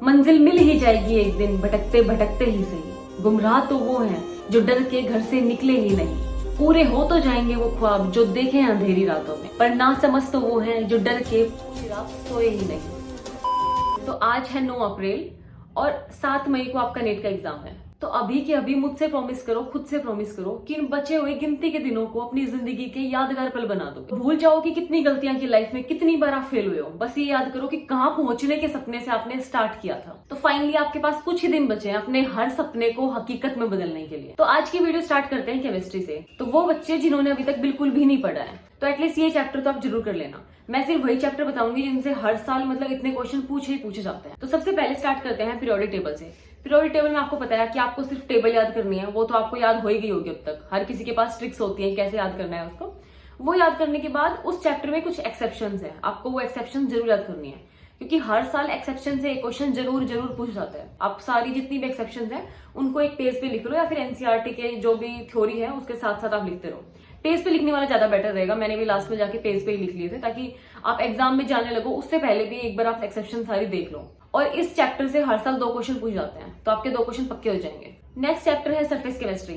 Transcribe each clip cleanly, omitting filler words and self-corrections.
मंजिल मिल ही जाएगी एक दिन, भटकते भटकते ही सही। गुमराह तो वो हैं जो डर के घर से निकले ही नहीं, पूरे हो तो जाएंगे वो ख्वाब जो देखे अंधेरी रातों में, पर ना समझ तो वो हैं जो डर के पूरी रात सोए ही नहीं। तो आज है 9 अप्रैल और 7 मई को आपका नेट का एग्जाम है। तो अभी के अभी मुझसे प्रॉमिस करो, खुद से प्रॉमिस करो कि इन बचे हुए गिनती के दिनों को अपनी जिंदगी के यादगार पल बना दो। भूल जाओ कि कितनी गलतियां की लाइफ में, कितनी बार आप फेल हुए हो। बस ये याद करो कि कहां पहुंचने के सपने से आपने स्टार्ट किया था। तो फाइनली आपके पास कुछ ही दिन बचे हैं अपने हर सपने को हकीकत में बदलने के लिए। तो आज की वीडियो स्टार्ट करते हैं केमिस्ट्री से। तो वो बच्चे जिन्होंने अभी तक बिल्कुल भी नहीं पढ़ा है, तो एटलीस्ट ये चैप्टर तो आप जरूर कर लेना। मैं सिर्फ वही चैप्टर बताऊंगी जिनसे हर साल मतलब इतने क्वेश्चन पूछे जाते हैं। तो सबसे पहले स्टार्ट करते हैं पीरियोडिक टेबल से। पीरियोडिक टेबल में आपको पता है कि आपको सिर्फ टेबल याद करनी है, वो तो आपको याद हो ही गई होगी अब तक। हर किसी के पास ट्रिक्स होती हैं कैसे याद करना है उसको। वो याद करने के बाद उस चैप्टर में कुछ एक्सेप्शंस है, आपको वो एक्सेप्शन जरूर याद करनी है, क्योंकि हर साल एक्सेप्शन से एक क्वेश्चन जरूर पूछ जाता है। आप सारी जितनी भी एक्सेप्शंस हैं उनको एक पेज पे लिख लो, या फिर एनसीईआरटी के जो भी थ्योरी है उसके साथ साथ आप लिखते रहो। पेज पे लिखने वाला ज्यादा बेटर रहेगा। मैंने भी लास्ट में जाके पेज पे ही लिख लिए थे, ताकि आप एग्जाम में जाने लगो उससे पहले भी एक बार आप एक्सेप्शन सारी देख लो। और इस चैप्टर से हर साल 2 क्वेश्चन पूछ जाते हैं, तो आपके 2 क्वेश्चन पक्के हो जाएंगे। नेक्स्ट चैप्टर है सरफेस केमिस्ट्री।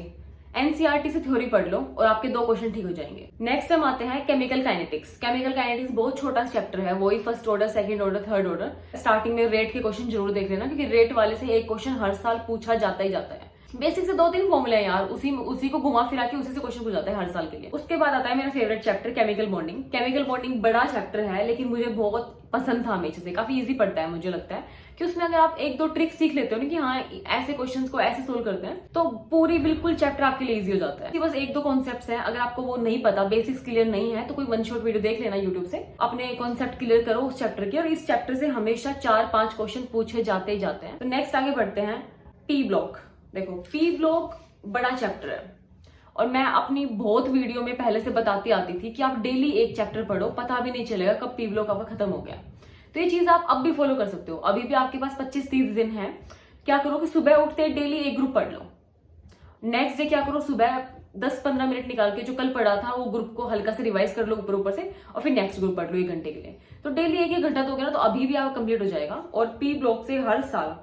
एनसीईआरटी से थ्योरी पढ़ लो और आपके 2 क्वेश्चन ठीक हो जाएंगे। नेक्स्ट हम आते हैं केमिकल काइनेटिक्स। केमिकल काइनेटिक्स बहुत छोटा चैप्टर है, वही first order, second order, third order. Starting में रेट के क्वेश्चन जरूर देख लेना, क्योंकि रेट वाले से एक क्वेश्चन हर साल पूछा जाता ही जाता है। बेसिक से 2-3 फॉर्मूले हैं यार, उसी को घुमा फिरा के उसी से क्वेश्चन पूछ जाता है हर साल के लिए। उसके बाद आता है मेरा favourite chapter chemical bonding. Chemical bonding बड़ा चैप्टर है, लेकिन मुझे बहुत पसंद था हमेशा से। काफी इजी पड़ता है, मुझे लगता है कि उसमें अगर आप 1-2 ट्रिक सीख लेते हो ना कि हाँ ऐसे क्वेश्चंस को ऐसे सोल्व करते हैं, तो पूरी बिल्कुल चैप्टर आपके लिए इजी हो जाता है। बस 1-2 कॉन्सेप्ट्स हैं, अगर आपको वो नहीं पता, बेसिक्स क्लियर नहीं है, तो कोई 1 शॉट वीडियो देख लेना यूट्यूब से, अपने कॉन्सेप्ट क्लियर करो उस चैप्टर के। और इस चैप्टर से हमेशा 4-5 क्वेश्चन पूछे जाते ही जाते हैं। तो नेक्स्ट आगे बढ़ते हैं पी ब्लॉक। देखो पी ब्लॉक बड़ा चैप्टर है, और मैं अपनी बहुत वीडियो में पहले से बताती आती थी कि आप डेली एक चैप्टर पढ़ो, पता भी नहीं चलेगा कब पी ब्लॉक आपका खत्म हो गया। तो ये चीज आप अब भी फॉलो कर सकते हो। अभी भी आपके पास 25-30 दिन है। क्या करो कि सुबह उठते डेली एक ग्रुप पढ़ लो। नेक्स्ट डे क्या करो, सुबह 10-15 मिनट निकाल के जो कल पढ़ा था वो ग्रुप को हल्का से रिवाइज कर लो ऊपर से, और फिर नेक्स्ट ग्रुप पढ़ लो 1 घंटे के लिए। तो डेली 1-1 घंटा दोगे ना, तो अभी भी आप कंप्लीट हो जाएगा। और पी ब्लॉक से हर साल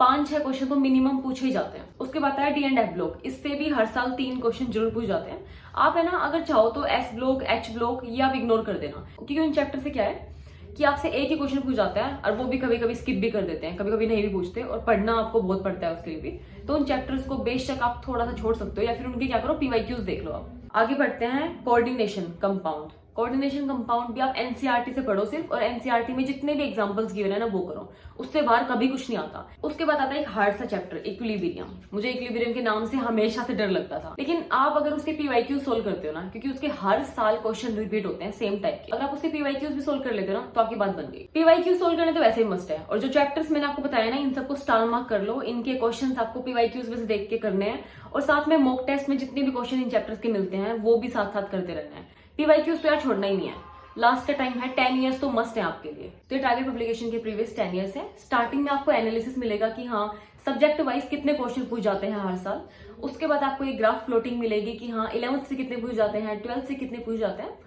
5-6 क्वेश्चन तो मिनिमम पूछे ही जाते हैं। उसके बाद है डी एंड एफ ब्लॉक। इससे भी हर साल 3 क्वेश्चन जरूर पूछ जाते हैं। आप है ना, अगर चाहो तो एस ब्लॉक, एच ब्लॉक ये आप इग्नोर कर देना, क्योंकि उन चैप्टर से क्या है कि आपसे एक ही क्वेश्चन पूछ जाता है, और वो भी कभी कभी स्किप भी कर देते हैं, कभी कभी नहीं भी पूछते, और पढ़ना आपको बहुत पड़ता है उसके लिए भी। तो उन चैप्टर्स को बेशक आप थोड़ा सा छोड़ सकते हो, या फिर उनके क्या करो पीवाईक्यूज देख लो आप। आगे बढ़ते हैं कोऑर्डिनेशन कंपाउंड। कोऑर्डिनेशन कंपाउंड भी आप एनसीईआरटी से पढ़ो सिर्फ, और एनसीईआरटी में जितने भी एग्जांपल्स गिवन है ना वो करो, उससे बाहर कभी कुछ नहीं आता। उसके बाद आता है एक हार्ड सा चैप्टर इक्विलिब्रियम। मुझे इक्विलिब्रियम के नाम से हमेशा से डर लगता था, लेकिन आप अगर उसके पीवाईक्यूज सोल्व करते हो ना, क्योंकि उसके हर साल क्वेश्चन रिपीट होते हैं सेम टाइप के, अगर आप उसके पीवाईक्यूज भी सोल्व कर लेते हो ना, तो आपकी बात बन गई। पीवाईक्यूज सोल्व करने तो वैसे ही मस्ट है, और जो चैप्टर्स मैंने आपको बताया ना, इन सबको स्टार मार्क कर लो। इनके क्वेश्चन आपको पीवाईक्यूज में से देख के करने हैं, और साथ में मॉक टेस्ट में जितने भी क्वेश्चन इन चैप्टर्स के मिलते हैं वो भी साथ साथ करते रहना है। पीवाईक्यूज तो यार छोड़ना ही नहीं है। लास्ट का टाइम है 10 इयर्स, तो मस्ट है आपके लिए। तो ये टारगेट पब्लिकेशन के प्रीवियस 10 इयर्स है। स्टार्टिंग में आपको एनालिसिस मिलेगा कि हाँ सब्जेक्ट वाइज कितने क्वेश्चन पूछ जाते हैं हर साल। उसके बाद आपको एक ग्राफ प्लॉटिंग मिलेगी कि हाँ 11th से कितने पूछ जाते हैं, 12th से कितने पूछ जाते हैं,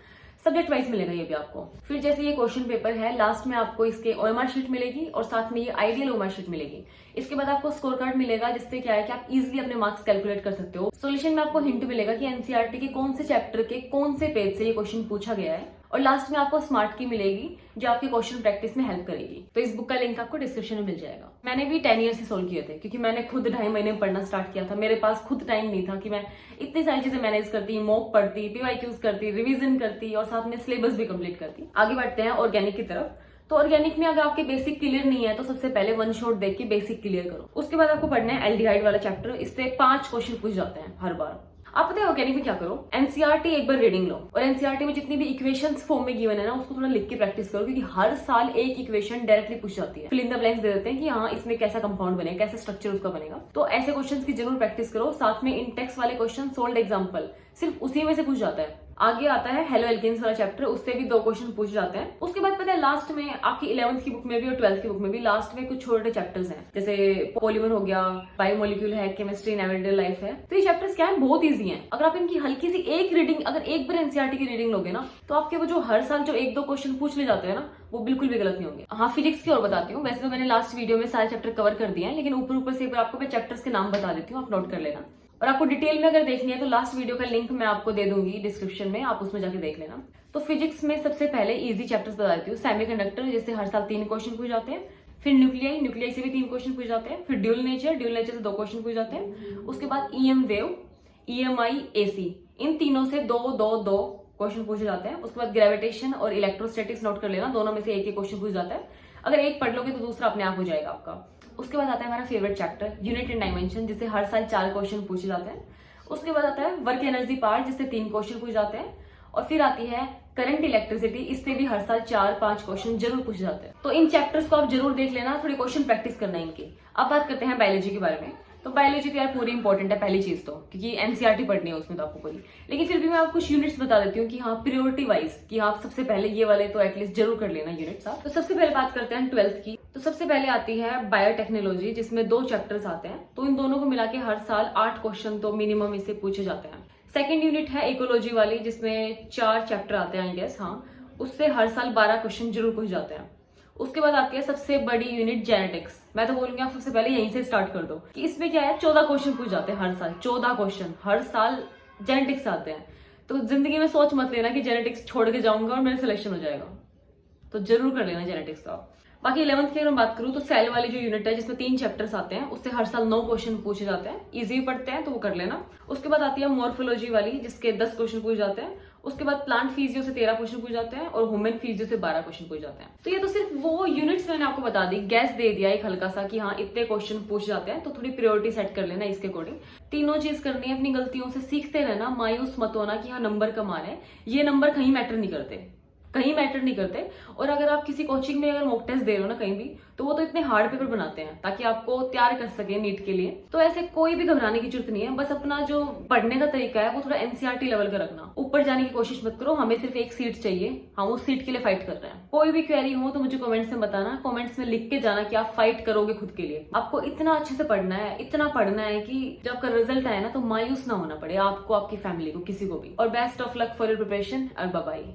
सब्जेक्ट वाइज मिलेगा ये भी आपको। फिर जैसे ये क्वेश्चन पेपर है, लास्ट में आपको इसके ओएमआर शीट मिलेगी, और साथ में ये आइडियल ओएमआर शीट मिलेगी। इसके बाद आपको स्कोर कार्ड मिलेगा, जिससे क्या है कि आप इजीली अपने मार्क्स कैलकुलेट कर सकते हो। सॉल्यूशन में आपको हिंट मिलेगा कि एनसीईआरटी के कौन से चैप्टर के कौन से पेज से ये क्वेश्चन पूछा गया है, और लास्ट में आपको स्मार्ट की मिलेगी जो आपके क्वेश्चन प्रैक्टिस में हेल्प करेगी। तो इस बुक का लिंक आपको डिस्क्रिप्शन में मिल जाएगा। मैंने भी 10 ईयर से सोल्व किए थे, क्योंकि मैंने खुद 2.5 महीने में पढ़ना स्टार्ट किया था। मेरे पास खुद टाइम नहीं था कि मैं इतनी सारी चीजें मैनेज करती, मॉक पढ़ती, पीवाईक्यूज करती, रिवीजन करती, और साथ में सिलेबस भी कंप्लीट करती। आगे बढ़ते हैं ऑर्गेनिक की तरफ। तो ऑर्गेनिक में अगर आपके बेसिक क्लियर नहीं है, तो सबसे पहले 1 शॉट देख के बेसिक क्लियर करो। उसके बाद आपको पढ़ना है एल्डिहाइड वाला चैप्टर। इससे 5 क्वेश्चन पूछ जाते हैं हर बार। आप पता है ऑर्गेनिक में क्या करो, एनसीईआरटी एक बार रीडिंग लो, और एनसीईआरटी में जितनी भी इक्वेशंस फॉर्म में गिवन है ना, उसको थोड़ा लिख के प्रैक्टिस करो, क्योंकि हर साल एक इक्वेशन डायरेक्टली पूछ जाती है। फिल इन द ब्लैंक्स दे देते हैं कि हाँ इसमें कैसा कंपाउंड बनेगा, कैसा स्ट्रक्चर उसका बनेगा। तो ऐसे क्वेश्चंस की जरूर प्रैक्टिस करो। साथ में इन टेक्स्ट वाले क्वेश्चन सोल्ड एग्जाम्पल सिर्फ उसी में से पूछ जाता है, आगे आता है हेलो एल्केन्स वाला चैप्टर, उससे भी 2 क्वेश्चन पूछ जाते हैं। उसके बाद पता है लास्ट में आपकी 11th की बुक में भी और 12th की बुक में भी लास्ट में कुछ छोटे चैप्टर्स हैं, जैसे पॉलीमर हो गया, बायोमोलिक्यूल है, केमिस्ट्री इन एवरीडे लाइफ है। तो ये चैप्टर्स क्या है, बहुत ईजी हैं। अगर आप इनकी हल्की सी एक रीडिंग, अगर एक बार एनसीईआरटी की रीडिंग लोगे ना, तो आपके वो जो हर साल जो 1-2 क्वेश्चन पूछ ले जाते हैं ना, वो बिल्कुल भी गलत नहीं होंगे। हाँ, फिजिक्स की और बताती हूँ। वैसे तो मैंने लास्ट वीडियो में सारे चैप्टर कवर कर दिए हैं, लेकिन ऊपर ऊपर से एक बार आपको मैं चैप्टर्स के नाम बता देती हूँ, आप नोट कर लेना। और आपको डिटेल में अगर देखनी है तो लास्ट वीडियो का लिंक मैं आपको दे दूंगी डिस्क्रिप्शन में, आप उसमें जाके देख लेना। तो फिजिक्स में सबसे पहले इजी चैप्टर्स बता देती हूँ। सेमीकंडक्टर, जिससे हर साल 3 क्वेश्चन पूछ जाते हैं। फिर न्यूक्लियाई से भी 3 क्वेश्चन पूछ जाते हैं। फिर ड्यूल नेचर से 2 क्वेश्चन पूछ जाते हैं। उसके बाद ईएम वेव, ईएमआई, एसी, इन तीनों से 2 क्वेश्चन पूछे जाते हैं। उसके बाद ग्रेविटेशन और इलेक्ट्रोस्टैटिक्स नोट कर लेना, दोनों में से एक क्वेश्चन पूछ जाता है। अगर एक पढ़ लोगे तो दूसरा अपने आप हो जाएगा आपका। उसके बाद आता है हमारा favourite chapter unit and dimension, जिससे हर साल 4 क्वेश्चन पूछे जाते हैं। उसके बाद आता है वर्क एनर्जी पार्ट, जिससे 3 क्वेश्चन पूछ जाते हैं। और फिर आती है करंट इलेक्ट्रिसिटी, इससे भी हर साल 4-5 क्वेश्चन जरूर पूछे जाते हैं। तो इन चैप्टर्स को आप जरूर देख लेना, थोड़ी क्वेश्चन प्रैक्टिस करना है इनकी। अब बात करते हैं बायोलॉजी के बारे में। तो बायोलॉजी तो यार पूरी इंपॉर्टेंट है पहली चीज तो, क्योंकि एनसीईआरटी पढ़नी है उसमें तो आपको पूरी। लेकिन फिर भी मैं आपको कुछ यूनिट्स बता देती हूँ कि हाँ प्रियोरिटी वाइज, कि आप सबसे पहले ये वाले तो एटलीस्ट जरूर कर लेना यूनिट्स आप। तो सबसे पहले बात करते हैं 12th की। तो सबसे पहले आती है बायोटेक्नोलॉजी, जिसमें 2 चैप्टर्स आते हैं। तो इन दोनों को मिला के हर साल 8 क्वेश्चन तो मिनिमम इससे पूछे जाते हैं। सेकेंड यूनिट है इकोलॉजी वाली, जिसमें 4 चैप्टर आते हैं आई गेस, हाँ, उससे हर साल 12 क्वेश्चन जरूर पूछ जाते हैं। उसके बाद आती है सबसे बड़ी यूनिट जेनेटिक्स। मैं तो बोलूंगी आप सबसे पहले यहीं से स्टार्ट कर दो, कि इसमें क्या है 14 क्वेश्चन पूछ जाते हैं हर साल। 14 क्वेश्चन हर साल जेनेटिक्स आते हैं। तो जिंदगी में सोच मत लेना कि जेनेटिक्स छोड़ के जाऊंगा और मेरा सिलेक्शन हो जाएगा, तो जरूर कर लेना जेनेटिक्स का। बाकी 11th की अगर मैं बात करूं तो सेल वाली जो यूनिट है, जिसमें 3 चैप्टर्स आते हैं, उससे हर साल 9 क्वेश्चन पूछे जाते हैं। इजी पढ़ते हैं तो वो कर लेना। उसके बाद आती है मॉर्फोलॉजी वाली, जिसके 10 क्वेश्चन पूछे जाते हैं। उसके बाद प्लांट फिजियो से 13 क्वेश्चन पूछ जाते हैं और ह्यूमन फिजियो से 12 क्वेश्चन पूछ जाते हैं। तो ये तो सिर्फ वो यूनिट्स मैंने आपको बता दी, गैस दे दिया एक हल्का सा कि हाँ इतने क्वेश्चन पूछ जाते हैं, तो थोड़ी प्रायोरिटी सेट कर लेना इसके अकॉर्डिंग। तीनों चीज करनी है, अपनी गलतियों से सीखते रहना, मायूस मत होना कि हाँ नंबर कम आ रहे हैं। ये नंबर कहीं मैटर नहीं करते, कहीं मैटर नहीं करते। और अगर आप किसी कोचिंग में अगर मॉक टेस्ट दे रहे हो ना कहीं भी, तो वो तो इतने हार्ड पेपर बनाते हैं ताकि आपको तैयार कर सके नीट के लिए। तो ऐसे कोई भी घबराने की जरूरत नहीं है, बस अपना जो पढ़ने का तरीका है वो थोड़ा एनसीईआरटी लेवल का रखना। ऊपर जाने की कोशिश मत करो, हमें सिर्फ एक सीट चाहिए, हम उस सीट के लिए फाइट कर रहे हैं। कोई भी क्वेरी हो तो मुझे कमेंट्स में बताना, कमेंट्स में लिख के जाना कि आप फाइट करोगे खुद के लिए। आपको इतना अच्छे से पढ़ना है, इतना पढ़ना है कि जब आपका रिजल्ट आए ना तो मायूस ना होना पड़े आपको, आपकी फैमिली को, किसी को भी। और best of luck for your preparation और बाय बाय।